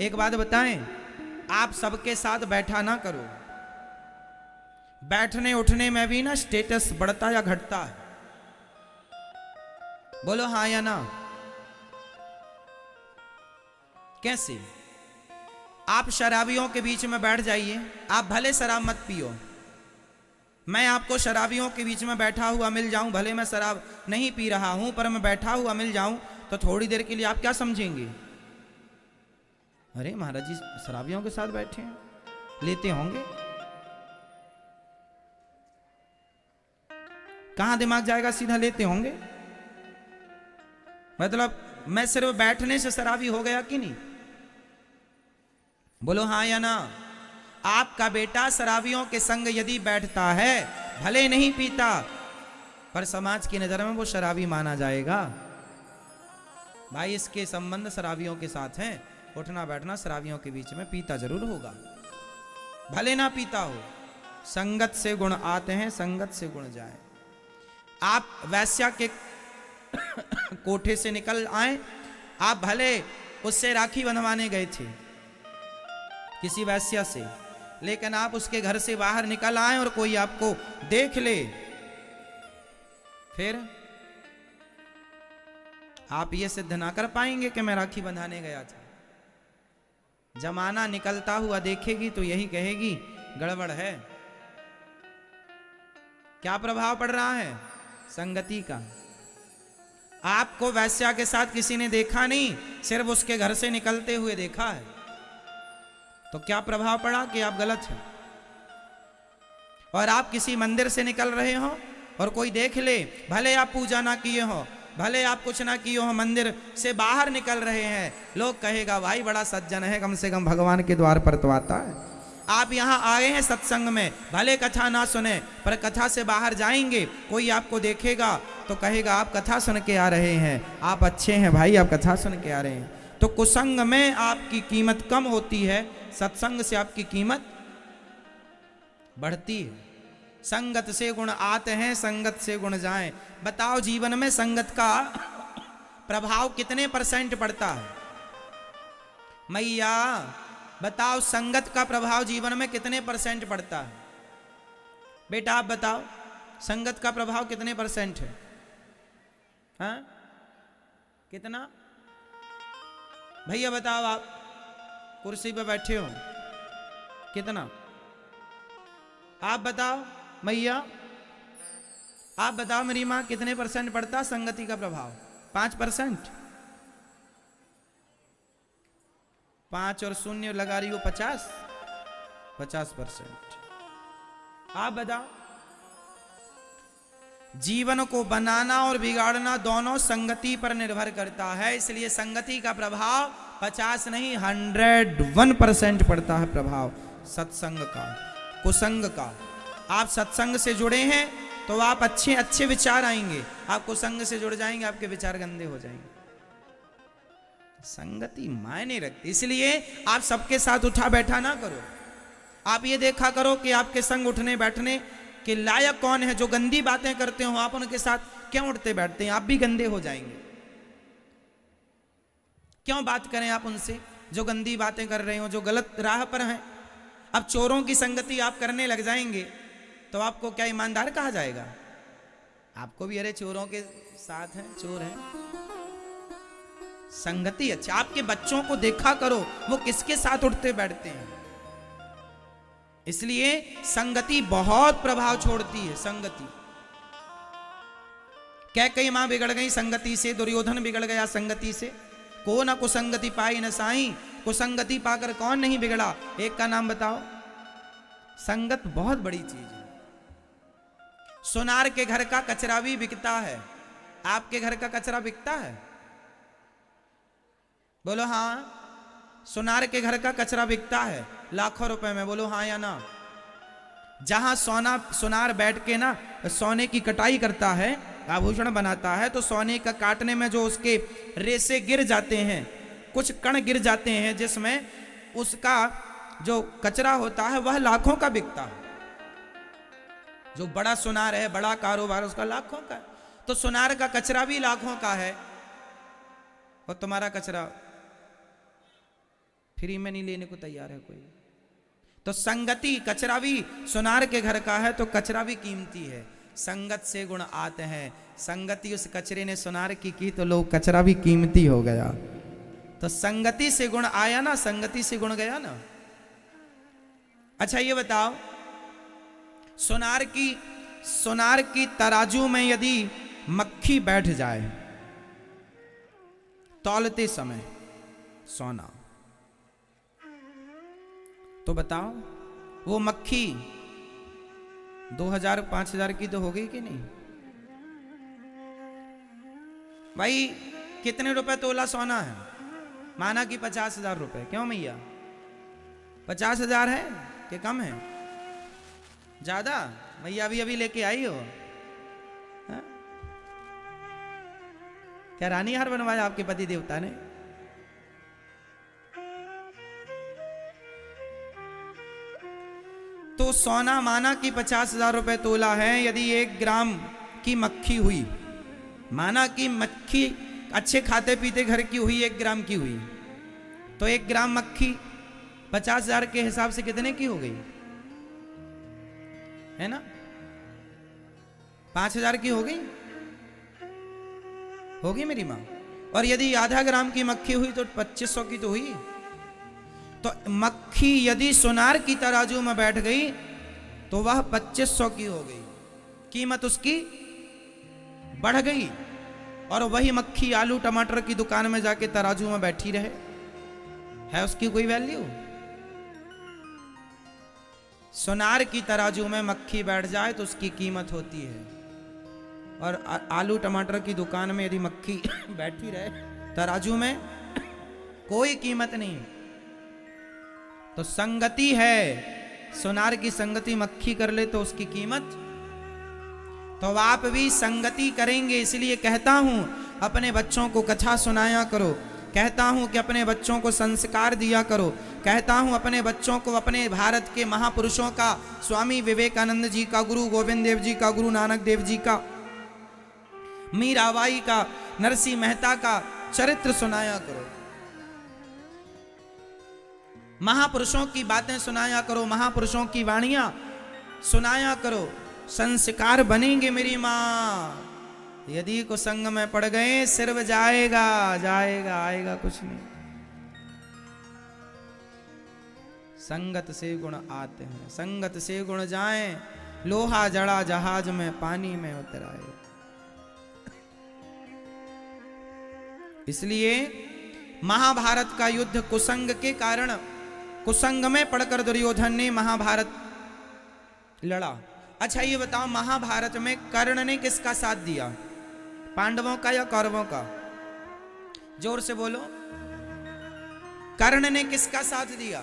एक बात बताएं, आप सबके साथ बैठा ना करो। बैठने उठने में भी ना स्टेटस बढ़ता या घटता है। बोलो हाँ या ना। कैसे? आप शराबियों के बीच में बैठ जाइए, आप भले शराब मत पियो, मैं आपको शराबियों के बीच में बैठा हुआ मिल जाऊं, भले मैं शराब नहीं पी रहा हूं पर मैं बैठा हुआ मिल जाऊं, तो थोड़ी देर के लिए आप क्या समझेंगे? अरे महाराज जी शराबियों के साथ बैठे हैं, लेते होंगे। कहां दिमाग जाएगा? सीधा लेते होंगे। मतलब मैं सिर्फ बैठने से शराबी हो गया कि नहीं? बोलो हाँ या ना। आपका बेटा शराबियों के संग यदि बैठता है, भले नहीं पीता, पर समाज की नजर में वो शराबी माना जाएगा। भाई इसके संबंध शराबियों के साथ हैं, उठना बैठना शराबियों के बीच में, पीता जरूर होगा, भले ना पीता हो। संगत से गुण आते हैं, संगत से गुण जाए। आप वैश्या के कोठे से निकल आए, आप भले उससे राखी बंधवाने गए थे किसी वैश्या से, लेकिन आप उसके घर से बाहर निकल आए और कोई आपको देख ले, फिर आप ये सिद्ध ना कर पाएंगे कि मैं राखी बंधाने गया था। जमाना निकलता हुआ देखेगी तो यही कहेगी गड़बड़ है। क्या प्रभाव पड़ रहा है? संगति का। आपको वैश्या के साथ किसी ने देखा नहीं, सिर्फ उसके घर से निकलते हुए देखा है, तो क्या प्रभाव पड़ा कि आप गलत हैं। और आप किसी मंदिर से निकल रहे हो और कोई देख ले, भले आप पूजा ना किए हो, भले आप कुछ ना किए हो, मंदिर से बाहर निकल रहे हैं, लोग कहेगा भाई बड़ा सज्जन है, कम से कम भगवान के द्वार पर तो आता है। आप यहाँ आए हैं सत्संग में, भले कथा ना सुने, पर कथा से बाहर जाएंगे, कोई आपको देखेगा तो कहेगा आप कथा सुन के आ रहे हैं, आप अच्छे हैं भाई, आप कथा सुन के आ रहे हैं। तो कुसंग में आपकी कीमत कम होती है, सत्संग से आपकी कीमत बढ़ती है। संगत से गुण आते हैं, संगत से गुण जाएं। बताओ जीवन में संगत का प्रभाव कितने % पड़ता है? मैया बताओ संगत का प्रभाव जीवन में कितने % पड़ता है? बेटा आप बताओ संगत का प्रभाव कितने % है? हाँ कितना? भैया बताओ, आप कुर्सी पे बैठे हो, कितना? आप बताओ मैया, आप बताओ मेरी मां, कितने % पड़ता संगति का प्रभाव? 5%? 5 और 0 लगा रही हो 50%। आप बताओ। जीवन को बनाना और बिगाड़ना दोनों संगति पर निर्भर करता है, इसलिए संगति का प्रभाव 50 नहीं 101% पड़ता है प्रभाव सत्संग का, कुसंग का। आप सत्संग से जुड़े हैं तो आप अच्छे अच्छे विचार आएंगे, आप कुसंग से जुड़ जाएंगे आपके विचार गंदे हो जाएंगे। संगति मायने रखती, इसलिए आप सबके साथ उठा बैठा ना करो। आप ये देखा करो कि आपके संग उठने बैठने के लायक कौन है। जो गंदी बातें करते हो आप उनके साथ क्यों उठते बैठते हैं? आप भी गंदे हो जाएंगे। क्यों बात करें आप उनसे जो गंदी बातें कर रहे हो, जो गलत राह पर हैं? अब चोरों की संगति आप करने लग जाएंगे तो आपको क्या ईमानदार कहा जाएगा? आपको भी अरे चोरों के साथ हैं, चोर हैं। संगति अच्छा। आपके बच्चों को देखा करो वो किसके साथ उठते बैठते हैं। इसलिए संगति बहुत प्रभाव छोड़ती है। संगति कैकेयी मां बिगड़ गई संगति से, दुर्योधन बिगड़ गया संगति से। को न कुसंगति पाई न साई, कुसंगति पाकर कौन नहीं बिगड़ा? एक का नाम बताओ। संगत बहुत बड़ी चीज है। सोनार के घर का कचरा भी बिकता है, आपके घर का कचरा बिकता है? बोलो हाँ। सोनार के घर का कचरा बिकता है लाखों रुपए में, बोलो हाँ या ना। जहां सोनार बैठ के ना सोने की कटाई करता है, आभूषण बनाता है, तो सोने का काटने में जो उसके रेसे गिर जाते हैं, कुछ कण गिर जाते हैं, जिसमें उसका जो कचरा होता है वह लाखों का बिकता है। जो बड़ा सोनार है, बड़ा कारोबार, उसका लाखों का। तो सोनार का कचरा भी लाखों का है और तुम्हारा कचरा फ्री में नहीं लेने को तैयार है कोई। तो संगति, कचरा भी सुनार के घर का है तो कचरा भी कीमती है। संगत से गुण आते हैं। संगति उस कचरे ने सुनार की तो लोग कचरा भी कीमती हो गया। तो संगति से गुण आया ना, संगति से गुण गया ना। अच्छा ये बताओ, सुनार की तराजू में यदि मक्खी बैठ जाए तौलते समय सोना, तो बताओ वो मक्खी 2000-5000 की तो हो गई कि नहीं? भाई कितने रुपए तोला सोना है? माना कि 50,000 रुपए। क्यों मैया 50,000 है कि कम है? ज्यादा? मैया अभी लेके आई हो? हा? क्या रानी हार बनवाया आपके पति देवता ने? तो सोना माना कि 50,000 रुपए तोला है। यदि 1 ग्राम की मक्खी हुई, माना कि मक्खी अच्छे खाते पीते घर की हुई, 1 ग्राम की हुई, तो 1 ग्राम मक्खी 50,000 के हिसाब से कितने की हो गई? है ना? 5,000 की हो गई? होगी मेरी मां। और यदि आधा ग्राम की मक्खी हुई तो 2500 की तो हुई। तो मक्खी यदि सुनार की तराजू में बैठ गई तो वह 2500 की हो गई, कीमत उसकी बढ़ गई। और वही मक्खी आलू टमाटर की दुकान में जाके तराजू में बैठी रहे, है उसकी कोई वैल्यू? सुनार की तराजू में मक्खी बैठ जाए तो उसकी कीमत होती है। और आलू टमाटर की दुकान में यदि मक्खी बैठी रहे तराजू में, कोई कीमत नहीं। तो संगति है, सुनार की संगति मक्खी कर ले तो उसकी कीमत। तो आप भी संगति करेंगे, इसलिए कहता हूं अपने बच्चों को कथा सुनाया करो, कहता हूं कि अपने बच्चों को संस्कार दिया करो, कहता हूं अपने बच्चों को अपने भारत के महापुरुषों का, स्वामी विवेकानंद जी का, गुरु गोविंद देव जी का, गुरु नानक देव जी का, मीराबाई का, नरसिंह मेहता का चरित्र सुनाया करो। महापुरुषों की बातें सुनाया करो, महापुरुषों की वाणियां सुनाया करो। संस्कार बनेंगे मेरी मां। यदि कुसंग में पड़ गए सिर्फ जाएगा आएगा कुछ नहीं। संगत से गुण आते हैं, संगत से गुण जाएं, लोहा जड़ा जहाज में पानी में उतर आए। इसलिए महाभारत का युद्ध कुसंग के कारण, कुसंग में पड़कर दुर्योधन ने महाभारत लड़ा। अच्छा ये बताओ, महाभारत में कर्ण ने किसका साथ दिया? पांडवों का या कौरवों का? जोर से बोलो। कर्ण ने किसका साथ दिया?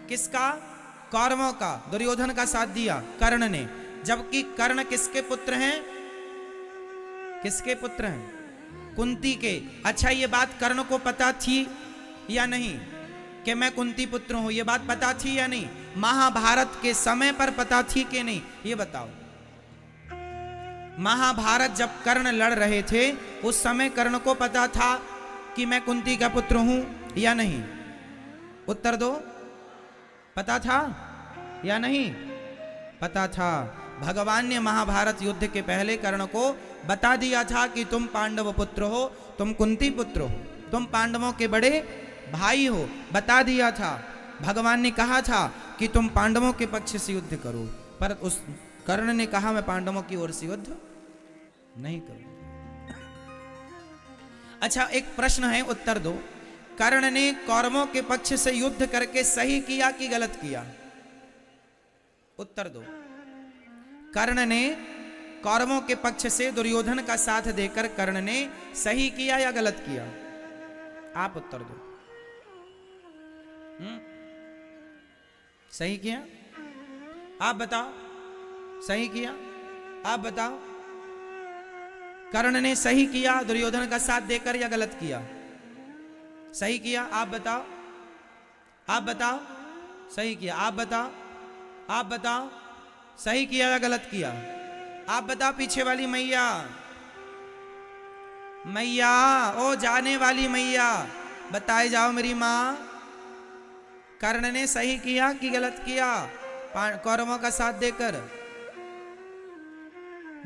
किसका? कौरवों का। दुर्योधन का साथ दिया कर्ण ने। जबकि कर्ण किसके पुत्र हैं? किसके पुत्र हैं? कुंती के। अच्छा ये बात कर्ण को पता थी या नहीं कि मैं कुंती पुत्र हूं? ये बात पता थी या नहीं? महाभारत के समय पर पता थी कि नहीं, ये बताओ। महाभारत जब कर्ण लड़ रहे थे उस समय कर्ण को पता था कि मैं कुंती का पुत्र हूं या नहीं? उत्तर दो। पता था या नहीं? पता था। भगवान ने महाभारत युद्ध के पहले कर्ण को बता दिया था कि तुम पांडव पुत्र हो, तुम कुंती पुत्र हो, तुम पांडवों के बड़े भाई हो। बता दिया था। भगवान ने कहा था कि तुम पांडवों के पक्ष से युद्ध करो, पर उस कर्ण ने कहा मैं पांडवों की ओर से युद्ध नहीं करूं। अच्छा एक प्रश्न है, उत्तर दो। कर्ण ने कौरवों के पक्ष से युद्ध करके सही किया कि गलत किया? उत्तर दो। कर्ण ने कौरवों के पक्ष से दुर्योधन का साथ देकर कर्ण ने सही किया या गलत किया? आप उत्तर दो। सही किया? आप बताओ। सही किया? आप बताओ। कर्ण ने सही किया दुर्योधन का साथ देकर या गलत किया? सही किया? आप बताओ। आप बताओ। सही किया? आप बताओ। आप बताओ। सही किया या गलत किया? आप बताओ। पीछे वाली मैया, मैया, ओ जाने वाली मैया, बताए जाओ मेरी माँ। कर्ण ने सही किया कि गलत किया कौरवों का साथ देकर?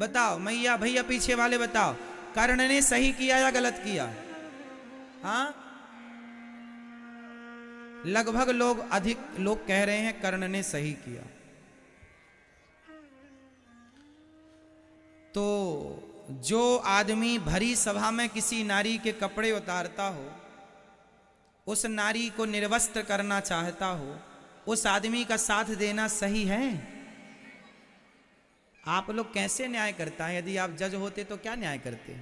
बताओ मैया भैया पीछे वाले बताओ, कर्ण ने सही किया या गलत किया? हाँ, लगभग लोग अधिक लोग कह रहे हैं कर्ण ने सही किया। तो जो आदमी भरी सभा में किसी नारी के कपड़े उतारता हो, उस नारी को निर्वस्त्र करना चाहता हो, उस आदमी का साथ देना सही है? आप लोग कैसे न्याय करता है? यदि आप जज होते तो क्या न्याय करते?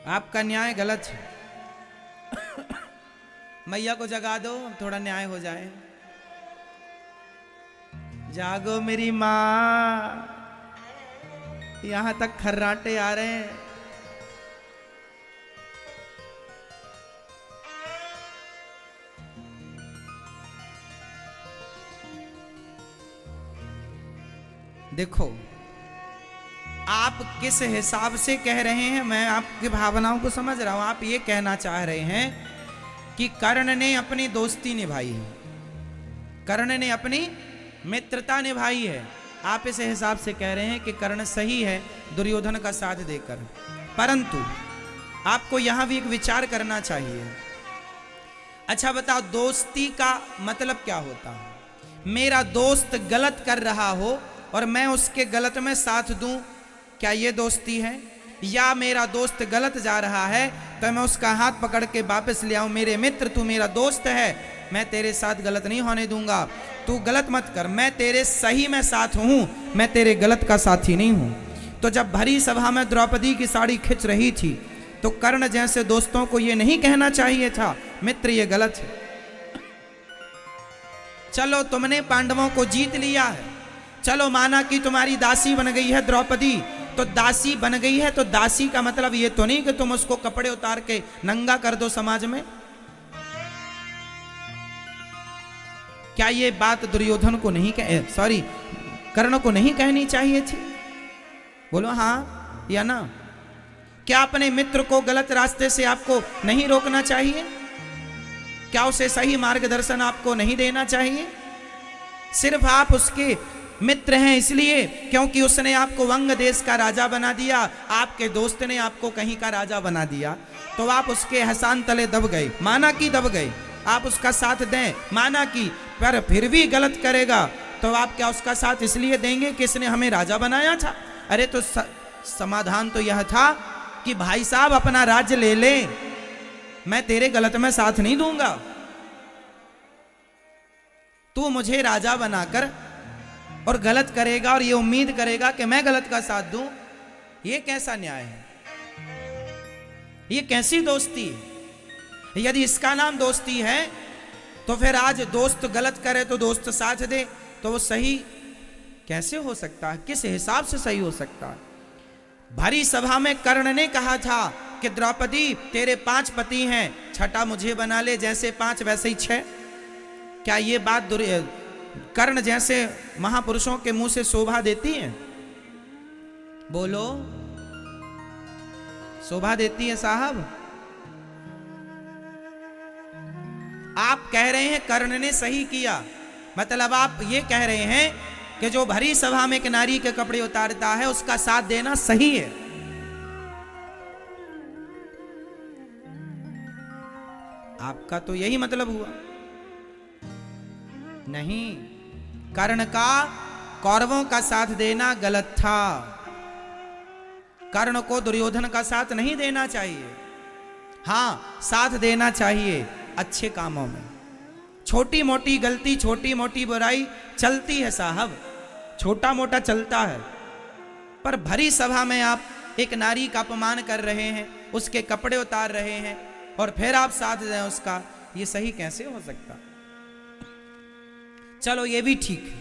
आपका न्याय गलत है। मैया को जगा दो, थोड़ा न्याय हो जाए। जागो मेरी माँ, यहां तक खर्राटे आ रहे हैं। देखो आप किस हिसाब से कह रहे हैं, मैं आपकी भावनाओं को समझ रहा हूं। आप ये कहना चाह रहे हैं कि कर्ण ने अपनी दोस्ती निभाई है, कर्ण ने अपनी मित्रता निभाई है। आप इस हिसाब से कह रहे हैं कि कर्ण सही है दुर्योधन का साथ देकर। परंतु आपको यहां भी एक विचार करना चाहिए। अच्छा बताओ, दोस्ती का मतलब क्या होता है? मेरा दोस्त गलत कर रहा हो और मैं उसके गलत में साथ दूं, क्या ये दोस्ती है? या मेरा दोस्त गलत जा रहा है तो मैं उसका हाथ पकड़ के वापस ले आऊं, मेरे मित्र तू मेरा दोस्त है, मैं तेरे साथ गलत नहीं होने दूंगा, तू गलत मत कर, मैं तेरे सही में साथ हूं, मैं तेरे गलत का साथी नहीं हूं। तो जब भरी सभा में द्रौपदी की साड़ी खिंच रही थी तो कर्ण जैसे दोस्तों को यह नहीं कहना चाहिए था मित्र ये गलत है। चलो तुमने पांडवों को जीत लिया है, चलो माना कि तुम्हारी दासी बन गई है द्रौपदी, तो दासी बन गई है तो दासी का मतलब ये तो नहीं कि तुम उसको कपड़े उतार के नंगा कर दो समाज में। क्या ये बात दुर्योधन को नहीं कर्ण को नहीं कहनी चाहिए थी? बोलो हाँ या ना। क्या अपने मित्र को गलत रास्ते से आपको नहीं रोकना चाहिए? क्या उसे सही मार्गदर्शन आपको नहीं देना चाहिए? सिर्फ आप उसके मित्र हैं इसलिए क्योंकि उसने आपको वंग देश का राजा बना दिया, आपके दोस्त ने आपको कहीं का राजा बना दिया, तो आप उसके एहसान तले दब गए। माना कि दब गए, आप उसका साथ दें, माना कि पर फिर भी गलत करेगा तो आप क्या उसका साथ इसलिए देंगे कि इसने हमें राजा बनाया था? अरे तो समाधान तो यह था कि भाई साहब अपना राज्य ले ले, मैं तेरे गलत में साथ नहीं दूंगा, तू मुझे राजा बनाकर और गलत करेगा और ये उम्मीद करेगा कि मैं गलत का साथ दूं। ये कैसा न्याय है? ये कैसी दोस्ती है? यदि इसका नाम दोस्ती है तो फिर आज दोस्त गलत करे तो दोस्त साथ दे, तो वो सही कैसे हो सकता है? किस हिसाब से सही हो सकता है? भरी सभा में कर्ण ने कहा था कि द्रौपदी तेरे 5 पति हैं, छठा मुझे बना ले, जैसे 5 वैसे ही 6। क्या ये बात कर्ण जैसे महापुरुषों के मुंह से शोभा देती है? बोलो, शोभा देती है साहब? आप कह रहे हैं कर्ण ने सही किया, मतलब आप ये कह रहे हैं कि जो भरी सभा में एक नारी के कपड़े उतारता है उसका साथ देना सही है। आपका तो यही मतलब हुआ। नहीं, कर्ण का कौरवों का साथ देना गलत था। कर्ण को दुर्योधन का साथ नहीं देना चाहिए। हां, साथ देना चाहिए अच्छे कामों में। छोटी मोटी गलती, छोटी मोटी बुराई चलती है साहब, छोटा मोटा चलता है, पर भरी सभा में आप एक नारी का अपमान कर रहे हैं, उसके कपड़े उतार रहे हैं और फिर आप साथ दें उसका, ये सही कैसे हो सकता? चलो ये भी ठीक है,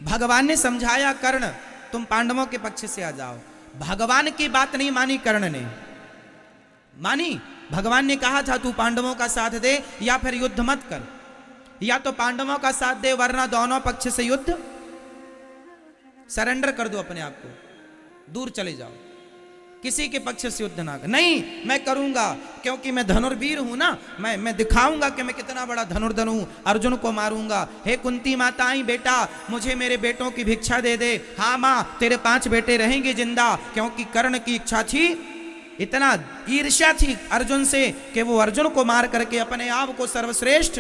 भगवान ने समझाया कर्ण तुम पांडवों के पक्ष से आ जाओ। भगवान की बात नहीं मानी कर्ण ने, मानी भगवान ने कहा था तू पांडवों का साथ दे या फिर युद्ध मत कर, या तो पांडवों का साथ दे वरना दोनों पक्ष से युद्ध सरेंडर कर दो अपने आप को, दूर चले जाओ, किसी के पक्ष से युद्ध ना कर। नहीं, मैं करूंगा क्योंकि मैं धनुर्वीर हूं ना, मैं दिखाऊंगा कि मैं कितना बड़ा धनुर्धर हूं, अर्जुन को मारूंगा। हे कुंती माता, आई बेटा मुझे मेरे बेटों की भिक्षा दे दे। हाँ माँ, तेरे 5 बेटे रहेंगे जिंदा, क्योंकि कर्ण की इच्छा थी, इतना ईर्ष्या थी अर्जुन से कि वो अर्जुन को मार करके अपने आप को सर्वश्रेष्ठ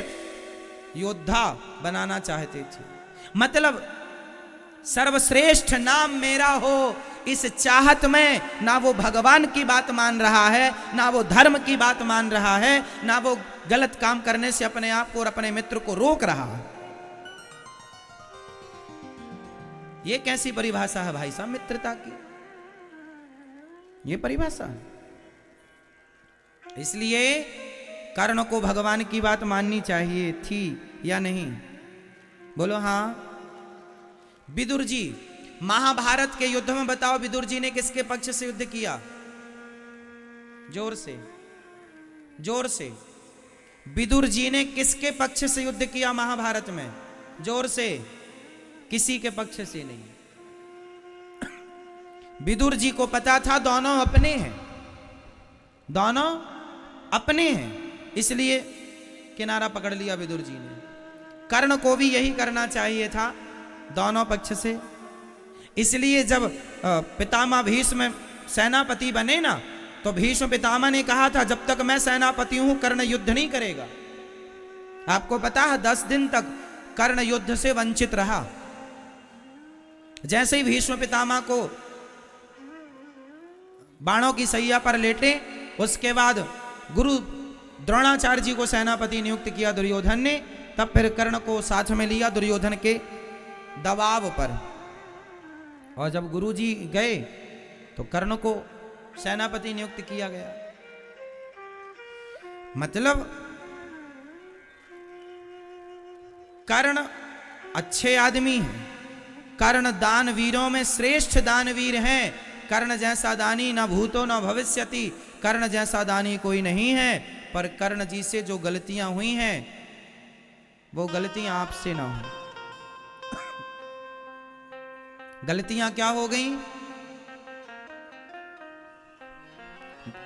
योद्धा बनाना चाहते थे। मतलब सर्वश्रेष्ठ नाम मेरा हो, इस चाहत में ना वो भगवान की बात मान रहा है, ना वो धर्म की बात मान रहा है, ना वो गलत काम करने से अपने आप को और अपने मित्र को रोक रहा है। ये कैसी परिभाषा है भाई साहब मित्रता की? ये परिभाषा है। इसलिए कर्ण को भगवान की बात माननी चाहिए थी या नहीं? बोलो हाँ। विदुर जी, महाभारत के युद्ध में बताओ विदुर जी ने किसके पक्ष से युद्ध किया? जोर से, जोर से। विदुर जी ने किसके पक्ष से युद्ध किया महाभारत में? जोर से। किसी के पक्ष से नहीं। विदुर जी को पता था दोनों अपने हैं, दोनों अपने हैं, इसलिए किनारा पकड़ लिया विदुर जी ने। कर्ण को भी यही करना चाहिए था, दोनों पक्ष से। इसलिए जब पितामह भीष्म सेनापति बने ना, तो भीष्म पितामह ने कहा था जब तक मैं सेनापति हूं कर्ण युद्ध नहीं करेगा। आपको पता है 10 दिन तक कर्ण युद्ध से वंचित रहा। जैसे ही भीष्म पितामह को बाणों की सैया पर लेटे, उसके बाद गुरु द्रोणाचार्य जी को सेनापति नियुक्त किया दुर्योधन ने, तब फिर कर्ण को साथ में लिया दुर्योधन के दबाव पर। और जब गुरु जी गए तो कर्ण को सेनापति नियुक्त किया गया। मतलब कर्ण अच्छे आदमी हैं, कर्ण दानवीरों में श्रेष्ठ दानवीर हैं। कर्ण जैसा दानी न भूतो न भविष्यति, कर्ण जैसा दानी कोई नहीं है। पर कर्ण जी से जो गलतियां हुई हैं वो गलतियां आपसे ना हो। गलतियां क्या हो गई?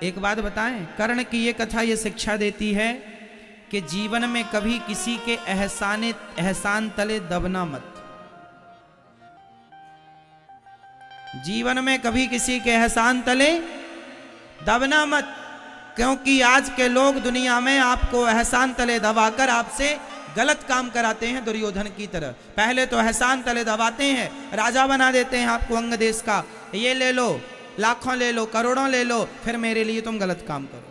एक बात बताएं, कर्ण की ये कथा ये शिक्षा देती है कि जीवन में कभी किसी के एहसान तले दबना मत। जीवन में कभी किसी के एहसान तले दबना मत, क्योंकि आज के लोग दुनिया में आपको एहसान तले दबाकर आपसे गलत काम कराते हैं दुर्योधन की तरह। पहले तो एहसान तले दबाते हैं, राजा बना देते हैं आपको अंग देश का, ये ले लो, लाखों ले लो, करोड़ों ले लो, फिर मेरे लिए तुम गलत काम करो।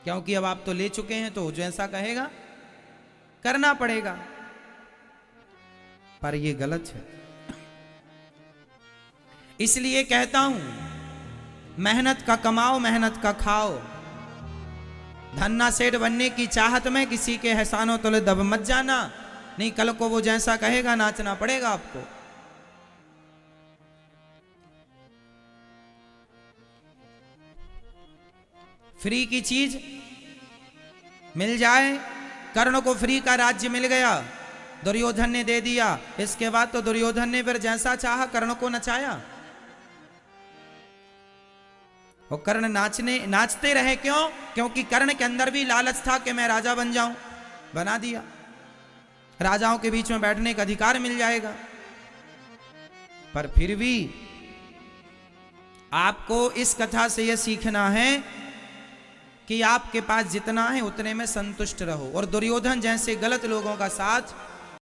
क्योंकि अब आप तो ले चुके हैं, तो जैसा कहेगा करना पड़ेगा। पर ये गलत है। इसलिए कहता हूं, मेहनत का कमाओ, मेहनत का खाओ। धन्ना सेठ बनने की चाहत में किसी के एहसानों तले दब मत जाना, नहीं कल को वो जैसा कहेगा नाचना पड़ेगा आपको। फ्री की चीज मिल जाए, कर्ण को फ्री का राज्य मिल गया, दुर्योधन ने दे दिया। इसके बाद तो दुर्योधन ने फिर जैसा चाहा कर्ण को नचाया। वो कर्ण नाचते रहे। क्यों? क्योंकि कर्ण के अंदर भी लालच था कि मैं राजा बन जाऊं, बना दिया। राजाओं के बीच में बैठने का अधिकार मिल जाएगा। पर फिर भी आपको इस कथा से यह सीखना है कि आपके पास जितना है उतने में संतुष्ट रहो, और दुर्योधन जैसे गलत लोगों का साथ